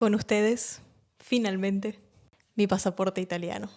Con ustedes, finalmente, mi pasaporte italiano.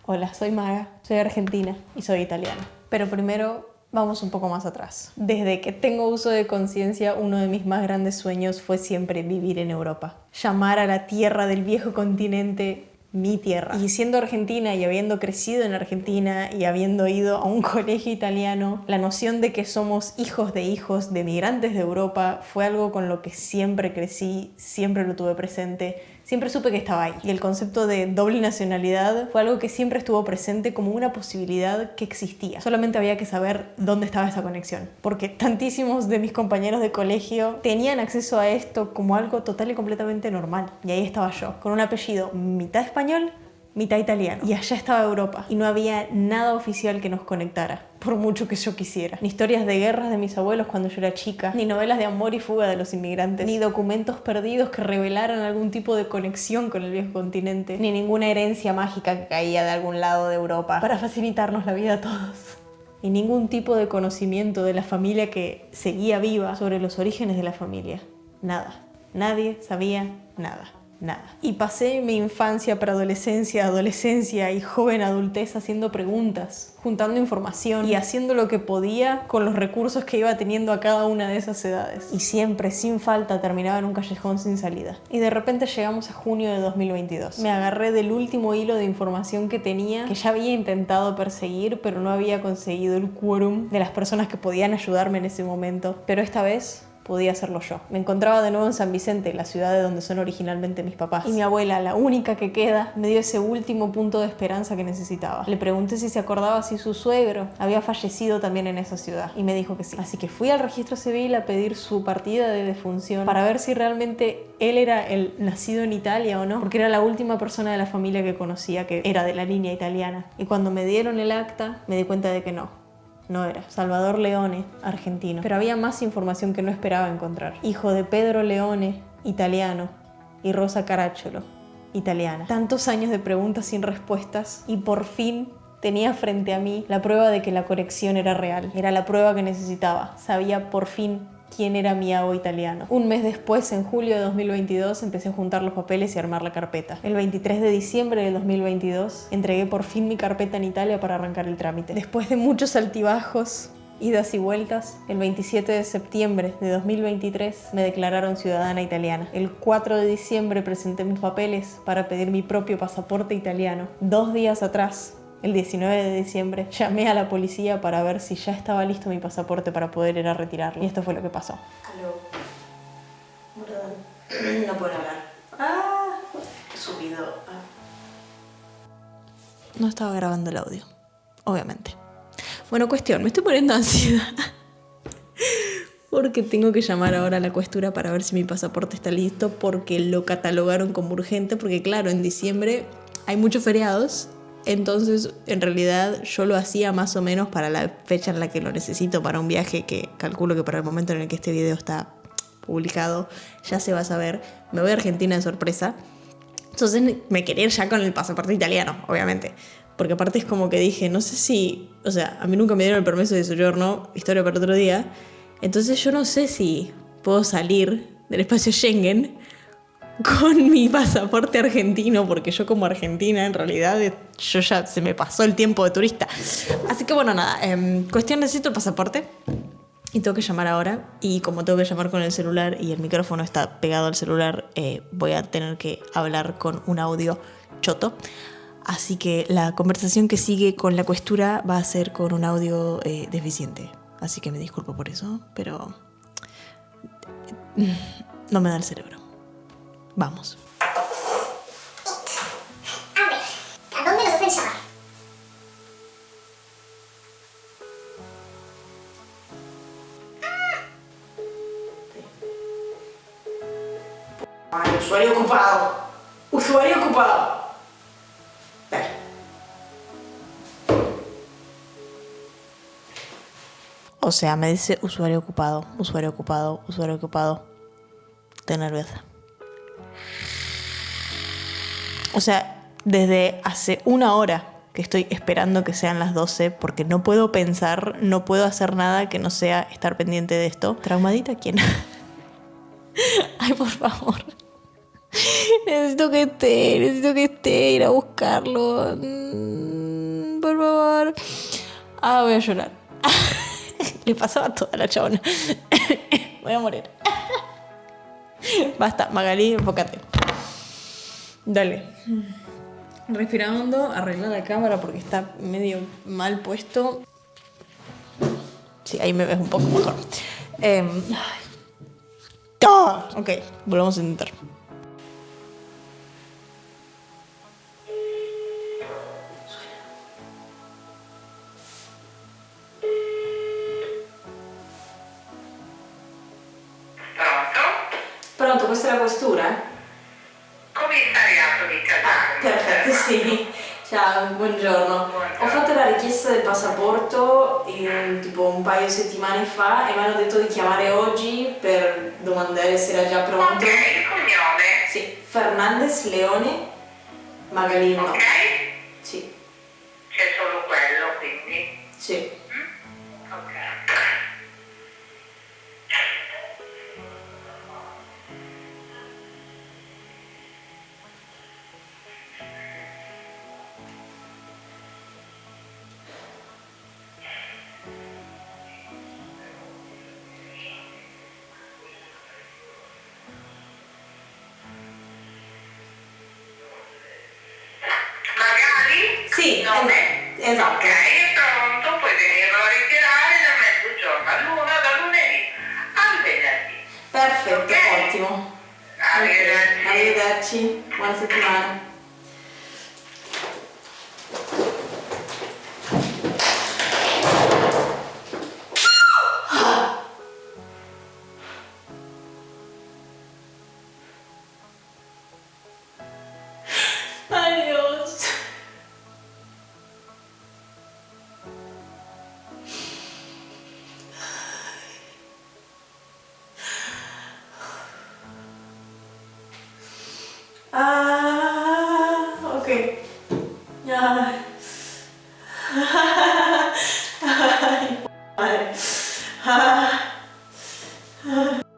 Hola, soy Maga, soy argentina y soy italiana. Pero primero vamos un poco más atrás. Desde que tengo uso de conciencia, uno de mis más grandes sueños fue siempre vivir en Europa. Llamar a la tierra del viejo continente mi tierra. Y siendo argentina y habiendo crecido en Argentina y habiendo ido a un colegio italiano, la noción de que somos hijos de migrantes de Europa fue algo con lo que siempre crecí, siempre lo tuve presente, siempre supe que estaba ahí. Y el concepto de doble nacionalidad fue algo que siempre estuvo presente como una posibilidad que existía. Solamente había que saber dónde estaba esa conexión. Porque tantísimos de mis compañeros de colegio tenían acceso a esto como algo total y completamente normal. Y ahí estaba yo, con un apellido mitad español, mitad italiano. Y allá estaba Europa. Y no había nada oficial que nos conectara, por mucho que yo quisiera. Ni historias de guerras de mis abuelos cuando yo era chica, ni novelas de amor y fuga de los inmigrantes, ni documentos perdidos que revelaran algún tipo de conexión con el viejo continente, ni ninguna herencia mágica que caía de algún lado de Europa para facilitarnos la vida a todos. Y ningún tipo de conocimiento de la familia que seguía viva sobre los orígenes de la familia. Nada. Nadie sabía nada. Nada. Y pasé mi infancia, preadolescencia, adolescencia y joven adultez haciendo preguntas, juntando información y haciendo lo que podía con los recursos que iba teniendo a cada una de esas edades. Y siempre, sin falta, terminaba en un callejón sin salida. Y de repente llegamos a junio de 2022. Me agarré del último hilo de información que tenía, que ya había intentado perseguir, pero no había conseguido el quórum de las personas que podían ayudarme en ese momento. Pero esta vez podía hacerlo yo. Me encontraba de nuevo en San Vicente, la ciudad de donde son originalmente mis papás. Y mi abuela, la única que queda, me dio ese último punto de esperanza que necesitaba. Le pregunté si se acordaba si su suegro había fallecido también en esa ciudad. Y me dijo que sí. Así que fui al registro civil a pedir su partida de defunción para ver si realmente él era el nacido en Italia o no. Porque era la última persona de la familia que conocía que era de la línea italiana. Y cuando me dieron el acta, me di cuenta de que no era. Salvador Leone, argentino. Pero había más información que no esperaba encontrar. Hijo de Pedro Leone, italiano, y Rosa Caracciolo, italiana. Tantos años de preguntas sin respuestas y por fin tenía frente a mí la prueba de que la conexión era real. Era la prueba que necesitaba. Sabía por fin quién era mi abo italiano. Un mes después, en julio de 2022, empecé a juntar los papeles y a armar la carpeta. El 23 de diciembre de 2022, entregué por fin mi carpeta en Italia para arrancar el trámite. Después de muchos altibajos, idas y vueltas, el 27 de septiembre de 2023 me declararon ciudadana italiana. El 4 de diciembre presenté mis papeles para pedir mi propio pasaporte italiano. 2 días atrás, el 19 de diciembre, llamé a la policía para ver si ya estaba listo mi pasaporte para poder ir a retirarlo. Y esto fue lo que pasó. Aló. Perdón. No puedo hablar. Subido. No estaba grabando el audio, obviamente. Bueno, cuestión, me estoy poniendo ansiedad porque tengo que llamar ahora a la cuestura para ver si mi pasaporte está listo, porque lo catalogaron como urgente, porque claro, en diciembre hay muchos feriados. Entonces, en realidad, yo lo hacía más o menos para la fecha en la que lo necesito para un viaje que calculo que para el momento en el que este video está publicado ya se va a saber. Me voy a Argentina de sorpresa. Entonces me quería ir ya con el pasaporte italiano, obviamente. Porque aparte es como que dije, no sé si... O sea, a mí nunca me dieron el permiso de soggiorno, historia para otro día. Entonces yo no sé si puedo salir del espacio Schengen con mi pasaporte argentino, porque yo como argentina en realidad yo ya se me pasó el tiempo de turista. Así que bueno, nada, cuestión, necesito el pasaporte y tengo que llamar ahora, y como tengo que llamar con el celular y el micrófono está pegado al celular, voy a tener que hablar con un audio choto. Así que la conversación que sigue con la cuestura va a ser con un audio deficiente, así que me disculpo por eso, pero no me da el cerebro. Vamos. A ver, ¿a dónde nos hacen llamar? Ay, usuario ocupado. Usuario ocupado. Dale. O sea, me dice usuario ocupado, usuario ocupado, usuario ocupado. Estoy nerviosa. O sea, desde hace 1 hora que estoy esperando que sean las 12 porque no puedo pensar, no puedo hacer nada que no sea estar pendiente de esto. ¿Traumadita quién? Ay, por favor. Necesito que esté, ir a buscarlo. Por favor. Voy a llorar. Le pasaba a toda la chabona. Voy a morir. Basta, Magali, enfócate. Dale. Respira hondo, arregla la cámara porque está medio mal puesto. Sí, ahí me ves un poco mejor. Ok, volvamos a intentar. Pronto, questa è la questura? Commissariato di Catania. Perfetto, sì. Ciao, buongiorno. Ho fatto la richiesta del passaporto tipo un paio di settimane fa e mi hanno detto di chiamare oggi per domandare se era già pronto. Ok, il cognome. Sì, Fernandez Leone Magalino. Ok? Sì, C'è solo quello, quindi. sì. Ok. Magali? Sì, Nome? esatto. Ok, è pronto, puoi venirlo a ritirare da mezzogiorno all'una, da lunedì al venerdì. Perfetto, Ok? ottimo. Arrivederci. Ok, arrivederci, buona settimana. Adiós. Ok. Ay. Ay, madre.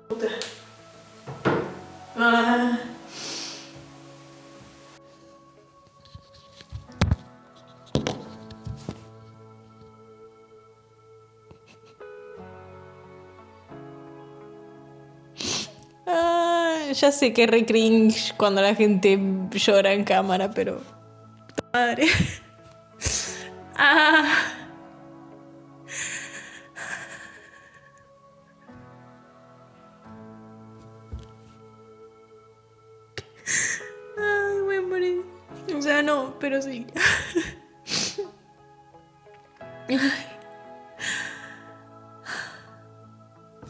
Puta. Ya sé que es re cringe cuando la gente llora en cámara, pero... Madre. Ay, voy a morir. O sea, no, pero sí.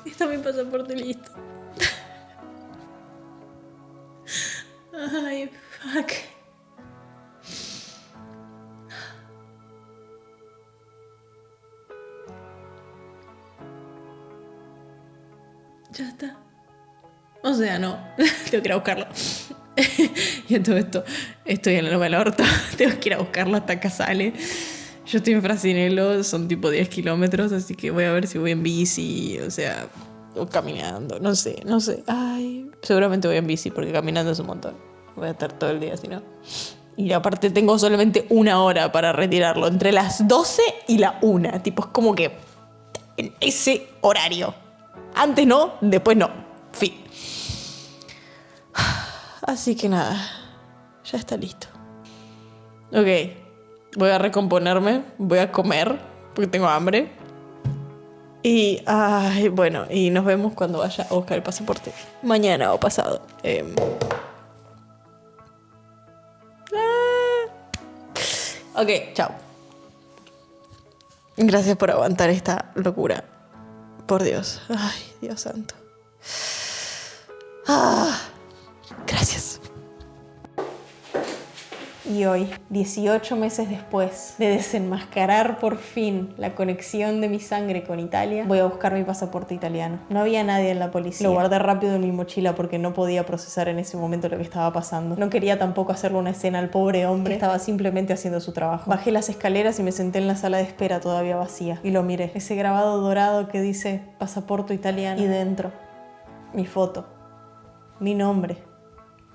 Está mi pasaporte listo. Ay, fuck. Ya está. O sea, no. Tengo que ir a buscarlo. Y en todo esto, estoy en la Loma del Orto. Tengo que ir a buscarlo hasta Casale. Yo estoy en Frasinelo, son tipo 10 kilómetros, así que voy a ver si voy en bici, o sea, o caminando, no sé. Ay, seguramente voy en bici porque caminando es un montón. Voy a estar todo el día, si no. Y aparte tengo solamente 1 hora para retirarlo, entre las 12 y la 1. Tipo, es como que en ese horario. Antes no, después no. Fin. Así que nada, ya está listo. Ok, voy a recomponerme, voy a comer, porque tengo hambre. Y, bueno, y nos vemos cuando vaya a buscar el pasaporte. Mañana o pasado. Ok, chao. Gracias por aguantar esta locura. Por Dios. Ay, Dios santo. Gracias. Y hoy, 18 meses después de desenmascarar por fin la conexión de mi sangre con Italia, voy a buscar mi pasaporte italiano. No había nadie en la policía. Lo guardé rápido en mi mochila porque no podía procesar en ese momento lo que estaba pasando. No quería tampoco hacerle una escena al pobre hombre que estaba simplemente haciendo su trabajo. Bajé las escaleras y me senté en la sala de espera todavía vacía. Y lo miré. Ese grabado dorado que dice pasaporte italiano. Y dentro, mi foto, mi nombre,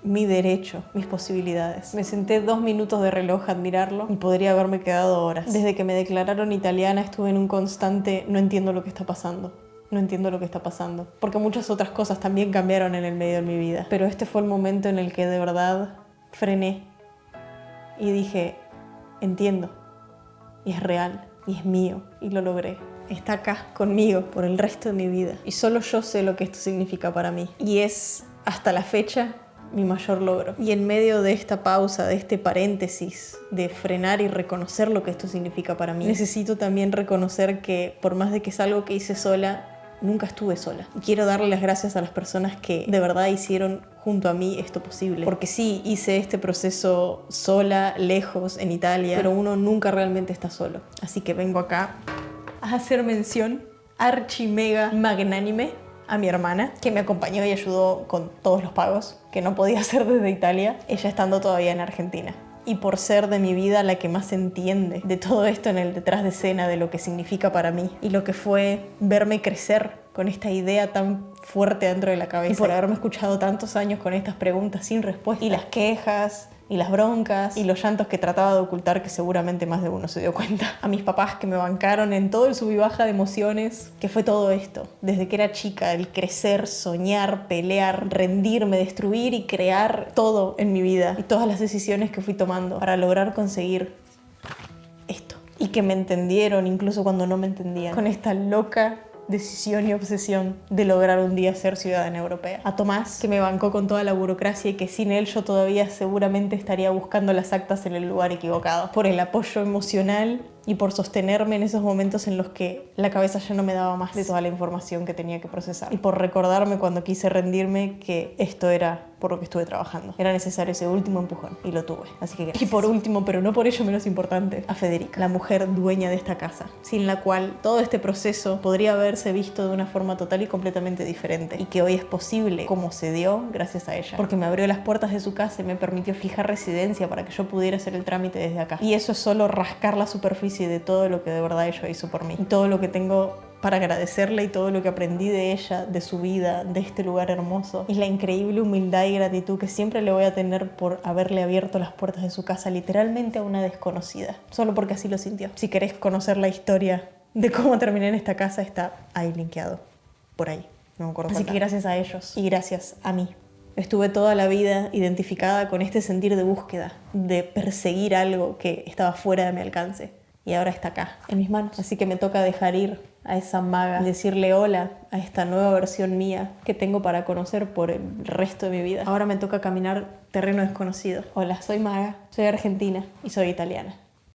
mi derecho, mis posibilidades. Me senté 2 minutos de reloj a admirarlo y podría haberme quedado horas. Desde que me declararon italiana estuve en un constante no entiendo lo que está pasando. No entiendo lo que está pasando. Porque muchas otras cosas también cambiaron en el medio de mi vida. Pero este fue el momento en el que de verdad frené y dije, entiendo. Y es real. Y es mío. Y lo logré. Está acá conmigo por el resto de mi vida. Y solo yo sé lo que esto significa para mí. Y es, hasta la fecha, mi mayor logro. Y en medio de esta pausa, de este paréntesis, de frenar y reconocer lo que esto significa para mí, necesito también reconocer que, por más de que es algo que hice sola, nunca estuve sola. Y quiero darle las gracias a las personas que de verdad hicieron junto a mí esto posible. Porque sí, hice este proceso sola, lejos, en Italia, pero uno nunca realmente está solo. Así que vengo acá a hacer mención archi mega magnánime a mi hermana, que me acompañó y ayudó con todos los pagos que no podía hacer desde Italia, ella estando todavía en Argentina. Y por ser de mi vida la que más entiende de todo esto en el detrás de escena, de lo que significa para mí y lo que fue verme crecer con esta idea tan fuerte dentro de la cabeza y por haberme escuchado tantos años con estas preguntas sin respuesta y las quejas y las broncas y los llantos que trataba de ocultar, que seguramente más de uno se dio cuenta. A mis papás que me bancaron en todo el sub y baja de emociones, que fue todo esto. Desde que era chica, el crecer, soñar, pelear, rendirme, destruir y crear todo en mi vida. Y todas las decisiones que fui tomando para lograr conseguir esto. Y que me entendieron incluso cuando no me entendían. Con esta loca decisión y obsesión de lograr un día ser ciudadana europea. A Tomás, que me bancó con toda la burocracia y que sin él yo todavía seguramente estaría buscando las actas en el lugar equivocado. Por el apoyo emocional y por sostenerme en esos momentos en los que la cabeza ya no me daba más de toda la información que tenía que procesar. Y por recordarme cuando quise rendirme que esto era por lo que estuve trabajando. Era necesario ese último empujón y lo tuve. Así que gracias. Y por último, pero no por ello menos importante, a Federica, la mujer dueña de esta casa, sin la cual todo este proceso podría haberse visto de una forma total y completamente diferente y que hoy es posible como se dio gracias a ella. Porque me abrió las puertas de su casa y me permitió fijar residencia para que yo pudiera hacer el trámite desde acá. Y eso es solo rascar la superficie de todo lo que de verdad ella hizo por mí. Y todo lo que tengo para agradecerle y todo lo que aprendí de ella, de su vida, de este lugar hermoso. Y la increíble humildad y gratitud que siempre le voy a tener por haberle abierto las puertas de su casa literalmente a una desconocida. Solo porque así lo sintió. Si querés conocer la historia de cómo terminé en esta casa, está ahí linkeado. Por ahí. No me acuerdo. Así que gracias a ellos y gracias a mí. Estuve toda la vida identificada con este sentir de búsqueda, de perseguir algo que estaba fuera de mi alcance. Y ahora está acá, en mis manos. Así que me toca dejar ir a esa maga, decirle hola a esta nueva versión mía que tengo para conocer por el resto de mi vida. Ahora me toca caminar terreno desconocido. Hola, soy Maga, soy argentina y soy italiana.